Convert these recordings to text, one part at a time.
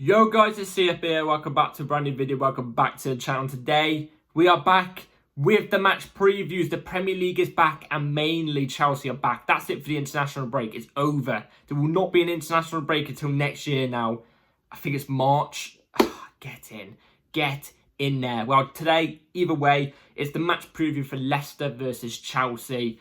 Yo guys, it's CF here. Welcome back to a brand new video. Welcome back to the channel. Today we are back with the match previews. The Premier League is back and mainly Chelsea are back. That's it for the international break. It's over. There will not be an international break until next year now. I think it's March. Get in there. Well, today, either way, it's the match preview for Leicester versus Chelsea.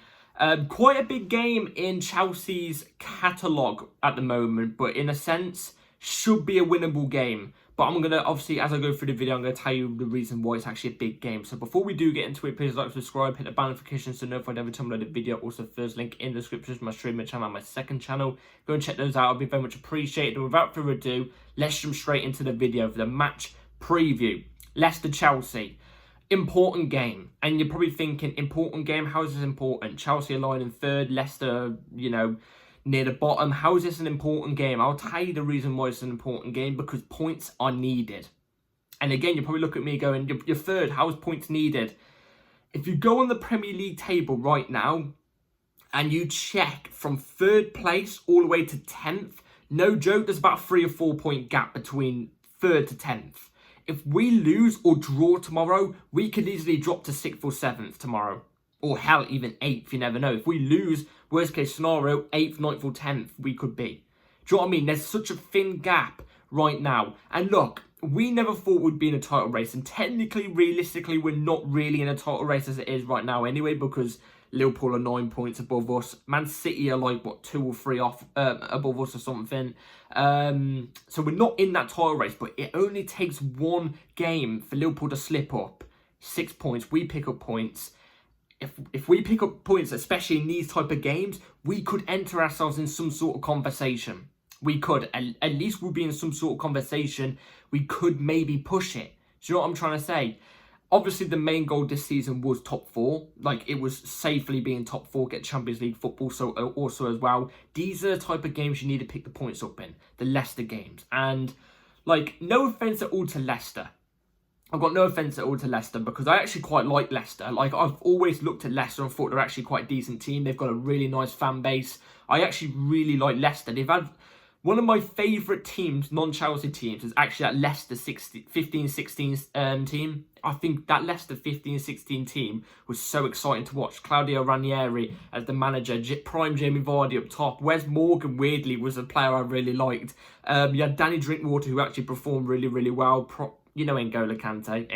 Quite a big game in Chelsea's catalogue at the moment, but in a sense, should be a winnable game. But I'm going to, obviously, as I go through the video, I'm going to tell you the reason why it's actually a big game. So before we do get into it, please like, subscribe, hit the bell notification so notified every time I load a video. Also, first link in the description to my streaming channel and my second channel. Go and check those out. I'll be very much appreciated. And without further ado, let's jump straight into the video for the match preview. Leicester-Chelsea. Important game. And you're probably thinking, important game? How is this important? Chelsea are lying in third, Leicester, near the bottom. How is this an important game? I'll tell you the reason why it's an important game, because points are needed. And again, you probably look at me going, you're third, how is points needed? If you go on the Premier League table right now and you check from third place all the way to 10th, no joke, there's about a 3 or 4 point gap between third to 10th. If we lose or draw tomorrow, we could easily drop to 6th or 7th tomorrow. Or hell, even 8th, you never know. If we lose, worst case scenario, 8th, 9th or 10th, we could be. Do you know what I mean? There's such a thin gap right now. And look, we never thought we'd be in a title race. And technically, realistically, we're not really in a title race as it is right now anyway, because Liverpool are 9 points above us. Man City are like, 2 or 3 off above us or something. So we're not in that title race, but it only takes one game for Liverpool to slip up. 6 points, we pick up points. If we pick up points, especially in these type of games, we could enter ourselves in some sort of conversation. We could. At least we'll be in some sort of conversation. We could maybe push it. Do you know what I'm trying to say? Obviously, the main goal this season was top 4. Like, it was safely being top 4, get Champions League football so also as well. These are the type of games you need to pick the points up in. The Leicester games. And, like, no offence at all to Leicester. I've got no offence at all to Leicester, because I actually quite like Leicester. Like, I've always looked at Leicester and thought they're actually quite a decent team. They've got a really nice fan base. I actually really like Leicester. They've had one of my favourite teams, non-Chelsea teams, is actually that Leicester 15-16 team. I think that Leicester 15-16 team was so exciting to watch. Claudio Ranieri as the manager, prime Jamie Vardy up top. Wes Morgan, weirdly, was a player I really liked. You had Danny Drinkwater, who actually performed really, really well. N'Golo Kante.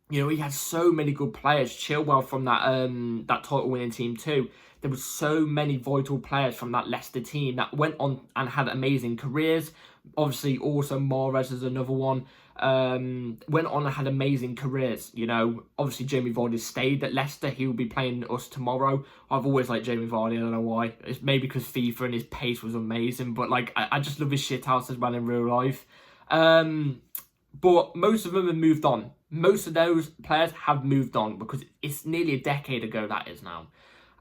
He had so many good players. Chilwell from that title-winning team too. There were so many vital players from that Leicester team that went on and had amazing careers. Obviously, also Mahrez is another one. Went on and had amazing careers. Obviously Jamie Vardy stayed at Leicester. He will be playing us tomorrow. I've always liked Jamie Vardy. I don't know why. It's maybe because FIFA and his pace was amazing. But like, I just love his shit house as well in real life. But most of them have moved on. Most of those players have moved on, because it's nearly a decade ago that is now.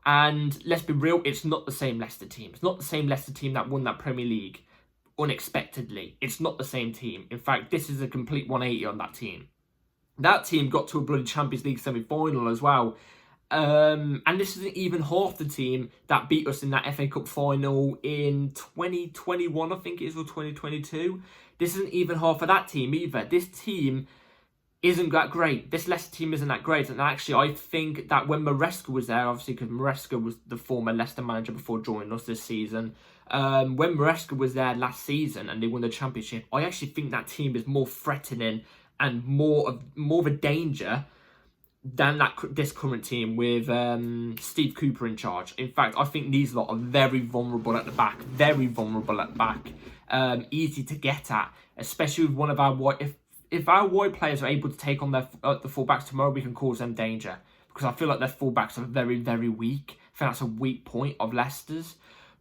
And let's be real, it's not the same Leicester team. It's not the same Leicester team that won that Premier League unexpectedly. It's not the same team. In fact, this is a complete 180 on that team. That team got to a bloody Champions League semi-final as well. And this isn't even half the team that beat us in that FA Cup final in 2021, I think it is, or 2022. This isn't even half of that team either. This team isn't that great. This Leicester team isn't that great. And actually, I think that when Maresca was there, obviously, because Maresca was the former Leicester manager before joining us this season. When Maresca was there last season and they won the championship, I actually think that team is more threatening and more of a danger than this current team with Steve Cooper in charge. In fact, I think these lot are very vulnerable at the back. Very vulnerable at the back. Easy to get at, especially with one of our wide. If our wide players are able to take on the fullbacks tomorrow, we can cause them danger. Because I feel like their fullbacks are very, very weak. I think that's a weak point of Leicester's.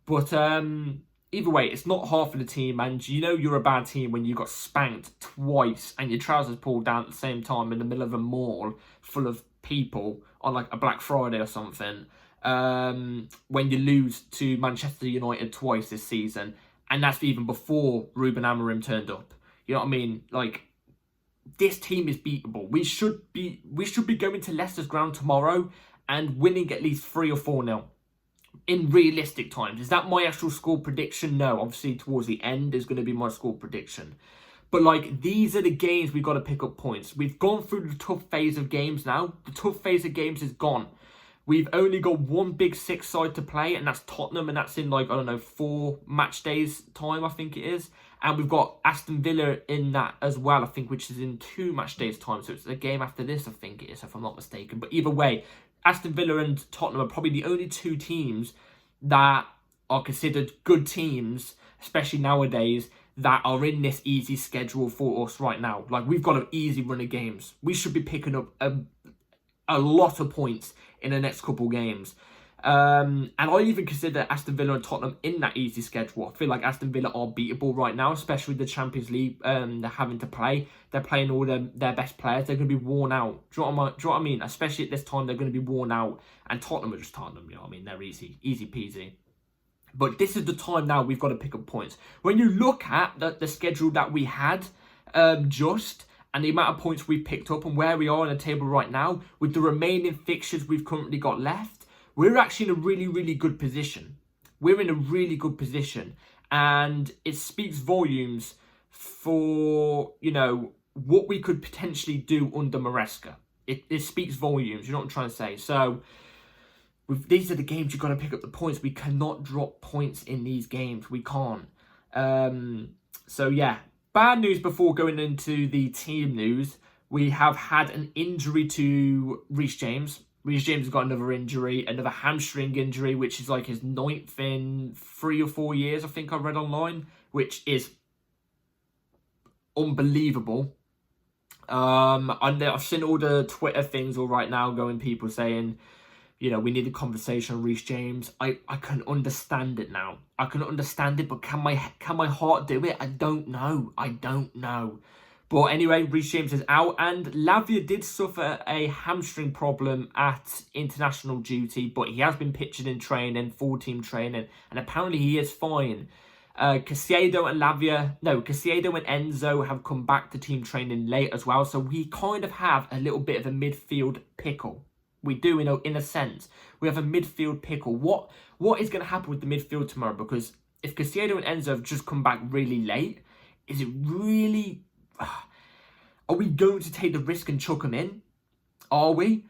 But either way, it's not half of the team. And you're a bad team when you got spanked twice and your trousers pulled down at the same time in the middle of a mall full of people on like a Black Friday or something. When you lose to Manchester United twice this season. And that's even before Ruben Amorim turned up. You know what I mean? Like, this team is beatable. We should be going to Leicester's ground tomorrow and winning at least 3 or 4-0. in realistic times. Is that my actual score prediction? No, obviously towards the end is going to be my score prediction. But like, these are the games we've got to pick up points. We've gone through the tough phase of games now. The tough phase of games is gone. We've only got one big six side to play, and that's Tottenham, and that's in like, I don't know, 4 match days time, I think it is. And we've got Aston Villa in that as well, I think, which is in 2 match days time. So it's the game after this, I think it is, if I'm not mistaken. But either way, Aston Villa and Tottenham are probably the only 2 teams that are considered good teams, especially nowadays, that are in this easy schedule for us right now. Like, we've got an easy run of games. We should be picking up a lot of points in the next couple games. And I even consider Aston Villa and Tottenham in that easy schedule. I feel like Aston Villa are beatable right now, especially the Champions League they're having to play. They're playing all their best players. They're going to be worn out. Do you know what I mean? Especially at this time, they're going to be worn out. And Tottenham are just Tottenham, you know what I mean? They're easy peasy. But this is the time now we've got to pick up points. When you look at the schedule that we had and the amount of points we've picked up and where we are in the table right now, with the remaining fixtures we've currently got left, we're actually in a really, really good position. We're in a really good position. And it speaks volumes for, you know, what we could potentially do under Maresca. It speaks volumes, you know what I'm trying to say. So, these are the games you've got to pick up the points. We cannot drop points in these games. We can't. So, yeah. Bad news before going into the team news. We have had an injury to Reece James. Reece James has got another injury, another hamstring injury, which is like his 9th in 3 or 4 years, I think I read online, which is unbelievable. And I've seen all the Twitter things all right now going, people saying, you know, we need a conversation on Reece James. I can understand it now. I can understand it, but can my heart do it? I don't know. But anyway, Reece James is out, and Lavia did suffer a hamstring problem at international duty, but he has been pictured in training, full team training, and apparently he is fine. Caicedo and Enzo have come back to team training late as well, so we kind of have a little bit of a midfield pickle. We do, in a sense. We have a midfield pickle. What is going to happen with the midfield tomorrow? Because if Caicedo and Enzo have just come back really late, is it really... Are we going to take the risk and chuck them in? Are we?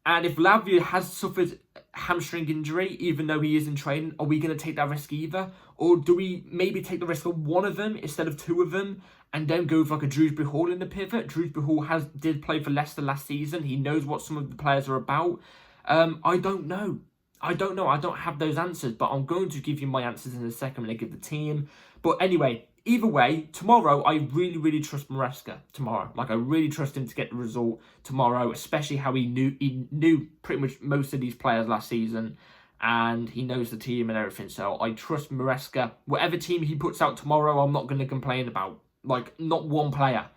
And if Lavia has suffered hamstring injury, even though he is in training, are we going to take that risk either? Or do we maybe take the risk of one of them instead of 2 of them, and then go with like a Dewsbury Hall in the pivot? Dewsbury Hall did play for Leicester last season. He knows what some of the players are about. I don't know. I don't have those answers, but I'm going to give you my answers in a second when I give the team. But anyway, either way, tomorrow, I really, really trust Maresca tomorrow. Like, I really trust him to get the result tomorrow, especially how he knew pretty much most of these players last season, and he knows the team and everything. So I trust Maresca. Whatever team he puts out tomorrow, I'm not going to complain about. Like, not one player.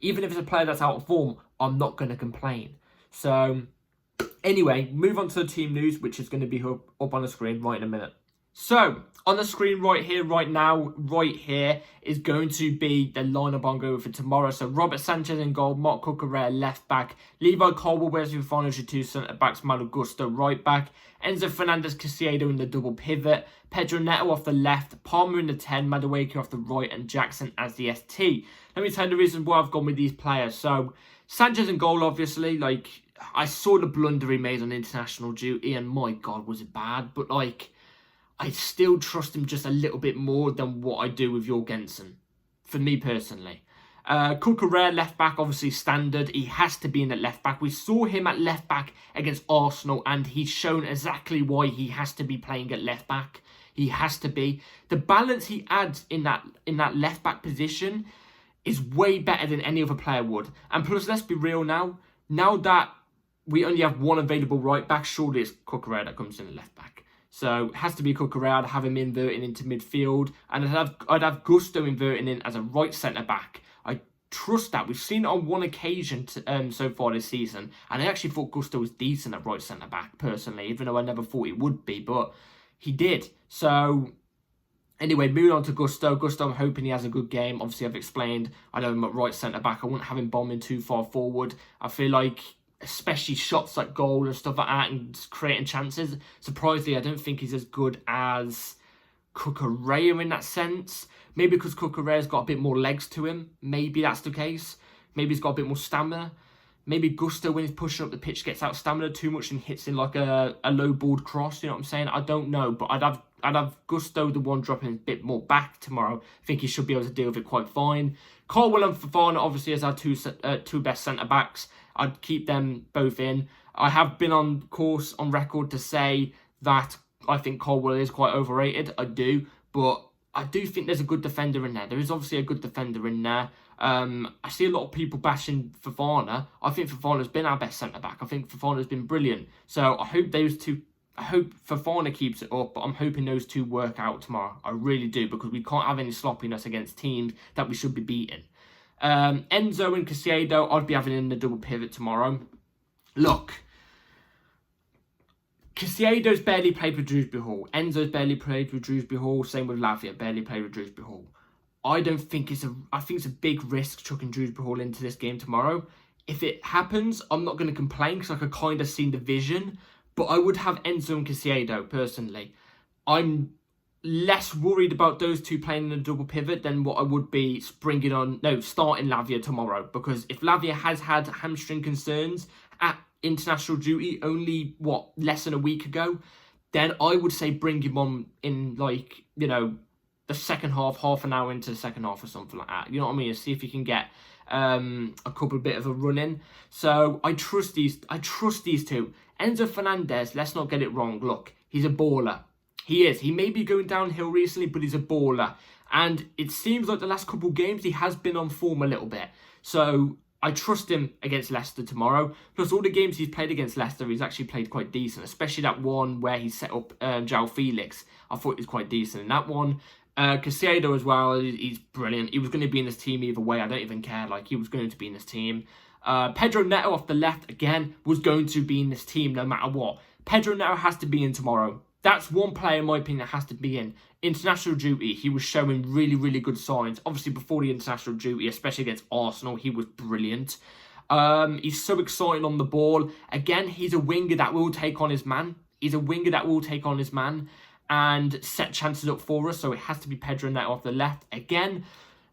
Even if it's a player that's out of form, I'm not going to complain. So, anyway, move on to the team news, which is going to be up on the screen right in a minute. So, on the screen right here is going to be the lineup I'm going for tomorrow. So, Robert Sanchez in goal, Mark Cucurella left back, Levi Colwill, Wesley Fofana as your 2 centre-backs, Malo Gusto right back, Enzo Fernandez, Caicedo in the double pivot, Pedro Neto off the left, Palmer in the 10, Madueke off the right, and Jackson as the ST. Let me tell you the reason why I've gone with these players. So, Sanchez in goal, obviously. Like, I saw the blunder he made on international duty, and my God, was it bad. But, like, I still trust him just a little bit more than what I do with Jorgensen, for me personally. Cucurella left back, obviously standard. He has to be in at left back. We saw him at left back against Arsenal, and he's shown exactly why he has to be playing at left back. He has to be. The balance he adds in that left back position is way better than any other player would. And plus, let's be real now. Now that we only have one available right back, surely it's Cucurella that comes in at left back. So it has to be Cucurella. I'd have him inverting into midfield, and I'd have Gusto inverting in as a right centre back. I trust that. We've seen it on one occasion so far this season, and I actually thought Gusto was decent at right centre back personally, even though I never thought he would be, but he did. So anyway, moving on to Gusto. Gusto, I'm hoping he has a good game. Obviously, I've explained I know him at right centre back. I wouldn't have him bombing too far forward. I feel like especially shots like goal and stuff like that and creating chances. Surprisingly, I don't think he's as good as Cucurella in that sense. Maybe because Cucurella's got a bit more legs to him. Maybe that's the case. Maybe he's got a bit more stamina. Maybe Gusto, when he's pushing up the pitch, gets out stamina too much and hits in like a low balled cross. You know what I'm saying? I don't know, but I'd have Gusto, the one, dropping a bit more back tomorrow. I think he should be able to deal with it quite fine. Colwill and Fofana, obviously, as our two best centre-backs. I'd keep them both in. I have been on record to say that I think Colwill is quite overrated. I do, but I do think there's a good defender in there. There is obviously a good defender in there. I see a lot of people bashing Fofana. I think Fofana's been our best centre-back. I think Fofana's been brilliant. So I hope Fofana keeps it up, but I'm hoping those two work out tomorrow. I really do, because we can't have any sloppiness against teams that we should be beating. Enzo and Caicedo, I'd be having in the double pivot tomorrow. Look, Caicedo's barely played with Dewsbury Hall. Enzo's barely played with Dewsbury Hall. Same with Lavia, barely played with Dewsbury Hall. I think it's a big risk chucking Dewsbury Hall into this game tomorrow. If it happens, I'm not going to complain because I could kind of see the vision. But I would have Enzo and Caicedo, personally. I'm less worried about those two playing in a double pivot than what I would be starting Lavia tomorrow. Because if Lavia has had hamstring concerns at international duty only, less than a week ago, then I would say bring him on in, the second half an hour into the second half or something like that. You know what I mean? See if you can get a couple bit of a run in. So I trust these two. Enzo Fernandez, let's not get it wrong. Look, he's a baller. He is. He may be going downhill recently, but he's a baller. And it seems like the last couple of games he has been on form a little bit. So I trust him against Leicester tomorrow. Plus, all the games he's played against Leicester, he's actually played quite decent. Especially that one where he set up João Felix. I thought he was quite decent in that one. Caicedo as well, he's brilliant. He was going to be in this team either way. I don't even care. He was going to be in this team. Pedro Neto off the left, again, was going to be in this team no matter what. Pedro Neto has to be in tomorrow. That's one player, in my opinion, that has to be in. International duty, he was showing really, really good signs. Obviously, before the international duty, especially against Arsenal, he was brilliant. He's so exciting on the ball. Again, he's a winger that will take on his man. And set chances up for us. So it has to be Pedro Neto off the left. Again,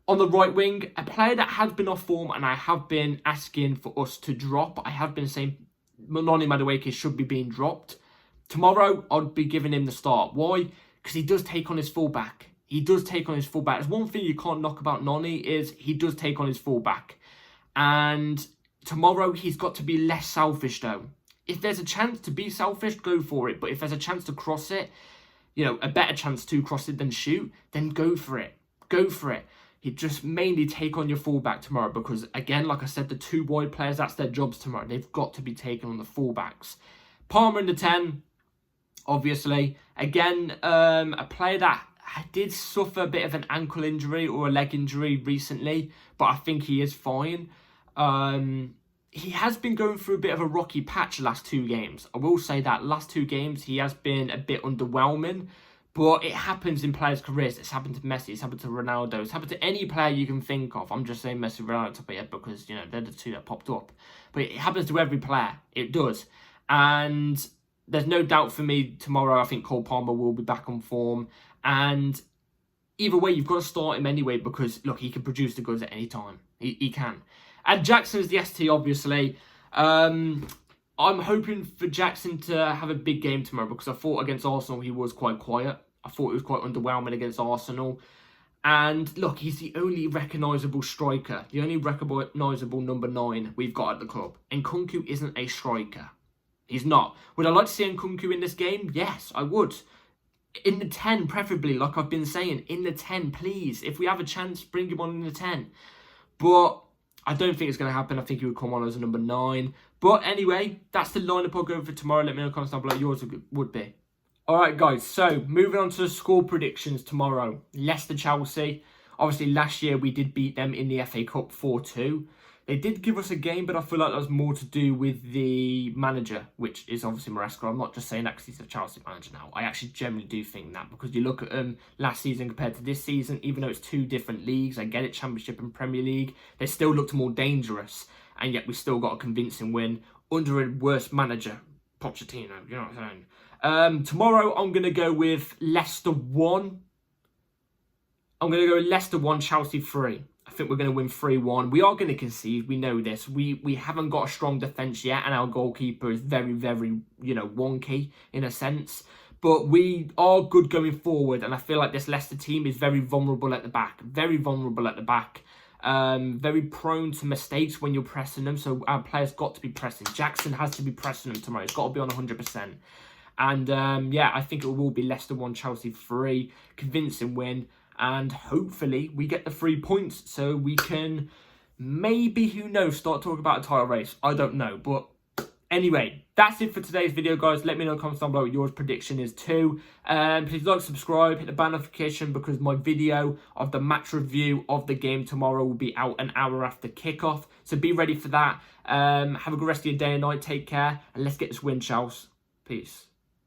on the right wing, a player that has been off form and I have been asking for us to drop. I have been saying Noni Madueke should be being dropped. Tomorrow, I'd be giving him the start. Why? Because he does take on his fullback. There's one thing you can't knock about Noni is he does take on his fullback. And tomorrow, he's got to be less selfish though. If there's a chance to be selfish, go for it. But if there's a chance to cross it, a better chance to cross it than shoot, then go for it. You just mainly take on your fullback tomorrow because, again, like I said, the two wide players, that's their jobs tomorrow. They've got to be taken on the fullbacks. Palmer in the 10, obviously. Again, a player that did suffer a bit of an ankle injury or a leg injury recently, but I think he is fine. He has been going through a bit of a rocky patch the last 2 games. I will say that last 2 games, he has been a bit underwhelming. But it happens in players' careers. It's happened to Messi. It's happened to Ronaldo. It's happened to any player you can think of. I'm just saying Messi and Ronaldo top of my head because, they're the two that popped up. But it happens to every player. It does. And there's no doubt for me tomorrow, I think Cole Palmer will be back on form. And either way, you've got to start him anyway because, look, he can produce the goods at any time. He can. And Jackson's the ST, obviously. I'm hoping for Jackson to have a big game tomorrow because I thought against Arsenal he was quite quiet. I thought he was quite underwhelming against Arsenal. And look, he's the only recognisable striker, the only recognisable number 9 we've got at the club. And Nkunku isn't a striker. He's not. Would I like to see Nkunku in this game? Yes, I would. In the 10, preferably, like I've been saying. In the 10, please. If we have a chance, bring him on in the 10. But I don't think it's going to happen. I think he would come on as a number 9. But anyway, that's the lineup I'll go for tomorrow. Let me know in the comments down below yours would be. Alright guys, so moving on to the score predictions tomorrow. Leicester-Chelsea. Obviously last year we did beat them in the FA Cup 4-2. They did give us a game, but I feel like that was more to do with the manager, which is obviously Maresca. I'm not just saying that because he's a Chelsea manager now. I actually generally do think that because you look at last season compared to this season, even though it's 2 different leagues, I get it, Championship and Premier League, they still looked more dangerous, and yet we still got a convincing win under a worse manager, Pochettino. You know what I'm saying? Tomorrow, I'm going to go with Leicester 1. I'm going to go with Leicester 1, Chelsea 3. I think we're going to win 3-1. We are going to concede. We know this. We haven't got a strong defence yet, and our goalkeeper is very, very, wonky in a sense. But we are good going forward, and I feel like this Leicester team is very vulnerable at the back. Very vulnerable at the back. Very prone to mistakes when you're pressing them, so our players got to be pressing. Jackson has to be pressing them tomorrow. It's got to be on 100%. And, I think it will be Leicester 1, Chelsea 3. Convincing win. And hopefully we get the 3 points so we can maybe, who knows, start talking about a title race. I don't know. But anyway, that's it for today's video, guys. Let me know in the comments down below what your prediction is too. Please like, subscribe, hit the bell notification because my video of the match review of the game tomorrow will be out an hour after kickoff. So be ready for that. Have a good rest of your day and night. Take care. And let's get this win, Charles. Peace.